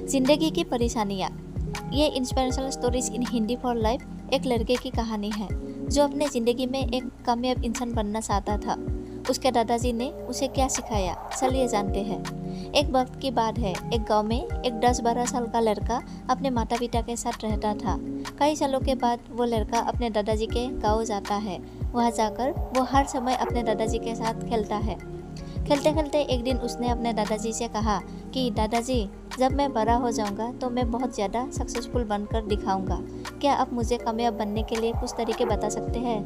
जिंदगी की परेशानियाँ। ये inspirational stories in Hindi for life एक लड़के की कहानी है जो अपने ज़िंदगी में एक कामयाब इंसान बनना चाहता था। उसके दादाजी ने उसे क्या सिखाया, चलिए जानते हैं। एक वक्त की बात है, एक गांव में एक 10-12 साल का लड़का अपने माता पिता के साथ रहता था। कई सालों के बाद वो लड़का अपने दादाजी के गांव जाता है। वहाँ जाकर वो हर समय अपने दादाजी के साथ खेलता है। खेलते खेलते एक दिन उसने अपने दादाजी से कहा कि दादाजी, जब मैं बड़ा हो जाऊंगा तो मैं बहुत ज़्यादा सक्सेसफुल बनकर दिखाऊंगा। क्या आप मुझे कामयाब बनने के लिए कुछ तरीके बता सकते हैं?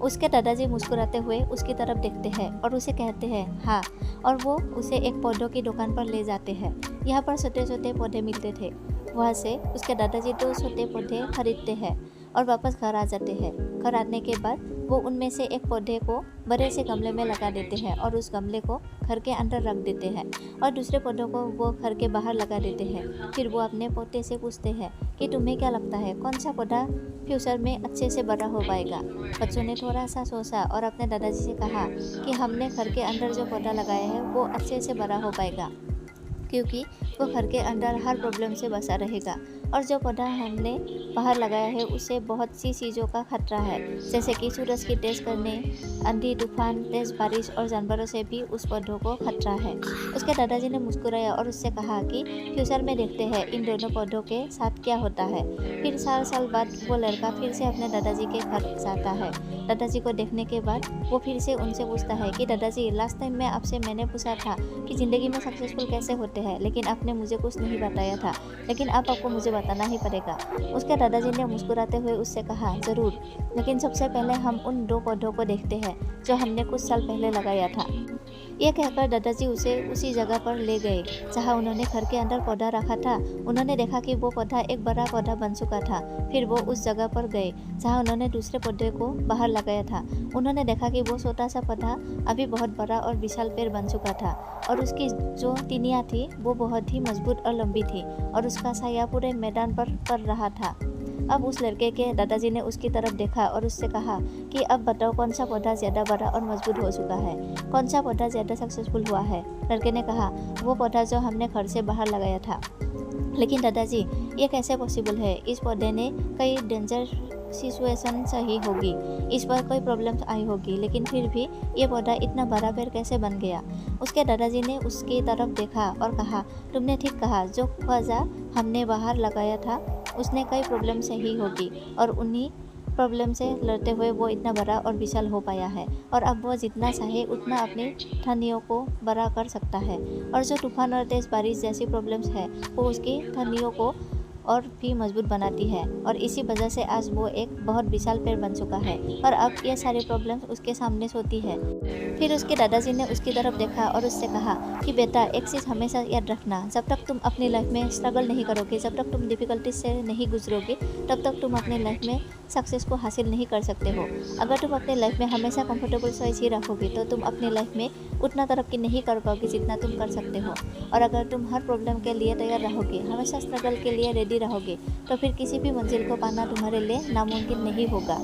उसके दादाजी मुस्कुराते हुए उसकी तरफ देखते हैं और उसे कहते हैं हाँ, और वो उसे एक पौधों की दुकान पर ले जाते हैं। यहाँ पर छोटे छोटे पौधे मिलते थे। वहाँ से उसके दादाजी 2 छोटे पौधे खरीदते हैं और वापस घर आ जाते हैं। घर आने के बाद वो उनमें से एक पौधे को बड़े से गमले में लगा देते हैं और उस गमले को घर के अंदर रख देते हैं और दूसरे पौधों को वो घर के बाहर लगा देते हैं। फिर वो अपने पोते से पूछते हैं कि तुम्हें क्या लगता है कौन सा पौधा फ्यूचर में अच्छे से बड़ा हो पाएगा। बच्चों ने थोड़ा सा सोचा और अपने दादाजी से कहा कि हमने घर के अंदर जो पौधा लगाया है वो अच्छे से बड़ा हो पाएगा, क्योंकि वो घर के अंदर हर प्रॉब्लम से बचा रहेगा। और जो पौधा हमने बाहर लगाया है उससे बहुत सी चीज़ों का खतरा है, जैसे कि सूरज की तेज करने, आंधी तूफान, तेज बारिश और जानवरों से भी उस पौधों को खतरा है। उसके दादाजी ने मुस्कुराया और उससे कहा कि फ्यूचर में देखते हैं इन दोनों पौधों के साथ क्या होता है। फिर 4 साल बाद वो लड़का फिर से अपने दादाजी के घर जाता है। दादाजी को देखने के बाद वो फिर से उनसे पूछता है कि दादाजी, लास्ट टाइम मैंने पूछा था कि ज़िंदगी में सक्सेसफुल कैसे होते हैं, लेकिन आपने मुझे कुछ नहीं बताया था, लेकिन अब आपको मुझे बताना ही पड़ेगा। उसके दादाजी ने मुस्कुराते हुए उससे कहा, ज़रूर, लेकिन सबसे पहले हम उन 2 पौधों को देखते हैं जो हमने कुछ साल पहले लगाया था। ये कहकर दादाजी उसे उसी जगह पर ले गए जहाँ उन्होंने घर के अंदर पौधा रखा था। उन्होंने देखा कि वो पौधा एक बड़ा पौधा बन चुका था। फिर वो उस जगह पर गए जहाँ उन्होंने दूसरे पौधे को बाहर लगाया था। उन्होंने देखा कि वो छोटा सा पौधा अभी बहुत बड़ा और विशाल पेड़ बन चुका था और उसकी जो तिनियाँ थी वो बहुत ही मजबूत और लंबी थी और उसका साया पूरे मैदान पर पड़ रहा था। अब उस लड़के के दादाजी ने उसकी तरफ देखा और उससे कहा कि अब बताओ कौन सा पौधा ज़्यादा बड़ा और मजबूत हो चुका है, कौन सा पौधा ज़्यादा सक्सेसफुल हुआ है। लड़के ने कहा, वो पौधा जो हमने घर से बाहर लगाया था। लेकिन दादाजी, ये कैसे पॉसिबल है? इस पौधे ने कई डेंजर सिचुएशन सही होगी, इस पर कोई प्रॉब्लम आई होगी, लेकिन फिर भी ये पौधा इतना बड़ा पेड़ कैसे बन गया? उसके दादाजी ने उसकी तरफ देखा और कहा, तुमने ठीक कहा, जो पौधा हमने बाहर लगाया था उसने कई प्रॉब्लम सही होगी और उन्हीं प्रॉब्लम से लड़ते हुए वो इतना बड़ा और विशाल हो पाया है और अब वो जितना चाहे उतना अपनी ठंडियों को बड़ा कर सकता है। और जो तूफान और तेज़ बारिश जैसी प्रॉब्लम्स है वो उसकी ठंडियों को और भी मजबूत बनाती है और इसी वजह से आज वो एक बहुत विशाल पेड़ बन चुका है और अब ये सारी प्रॉब्लम्स उसके सामने सोती है। फिर उसके दादाजी ने उसकी तरफ देखा और उससे कहा कि बेटा, एक चीज़ हमेशा याद रखना, जब तक तुम अपनी लाइफ में स्ट्रगल नहीं करोगे, जब तक तुम डिफ़िकल्टी से नहीं गुजरोगे, तब तक तुम अपनी लाइफ में सक्सेस को हासिल नहीं कर सकते हो। अगर तुम अपनी लाइफ में हमेशा कंफर्टेबल चॉइस ही रखोगे तो तुम अपनी लाइफ में उतना तरक्की नहीं कर पाओगे जितना तुम कर सकते हो। और अगर तुम हर प्रॉब्लम के लिए तैयार रहोगे, हमेशा स्ट्रगल के लिए रेडी रहोगे, तो फिर किसी भी मंजिल को पाना तुम्हारे लिए नामुमकिन नहीं होगा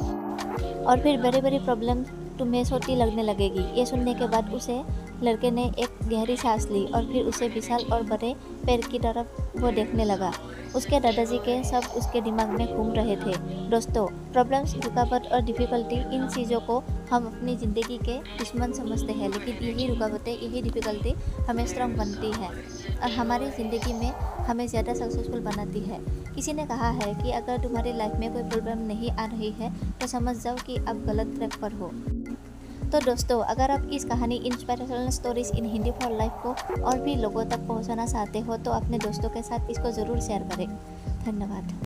और फिर बड़ी बड़ी प्रॉब्लम तुम्हें छोटी लगने लगेगी। ये सुनने के बाद उसे लड़के ने एक गहरी सांस ली और फिर उसे विशाल और बड़े पेड़ की तरफ वो देखने लगा। उसके दादाजी के सब उसके दिमाग में घूम रहे थे। दोस्तों, प्रॉब्लम्स, रुकावट और डिफ़िकल्टी, इन चीज़ों को हम अपनी ज़िंदगी के दुश्मन समझते हैं, लेकिन यही रुकावटें, यही डिफ़िकल्टी हमें स्ट्रॉन्ग बनती है और हमारी ज़िंदगी में हमें ज़्यादा सक्सेसफुल बनाती है। किसी ने कहा है कि अगर तुम्हारी लाइफ में कोई प्रॉब्लम नहीं आ रही है तो समझ जाओ कि आप गलत ट्रैक पर हो। तो दोस्तों, अगर आप इस कहानी inspirational stories in Hindi for life को और भी लोगों तक पहुंचाना चाहते हो तो अपने दोस्तों के साथ इसको ज़रूर शेयर करें। धन्यवाद।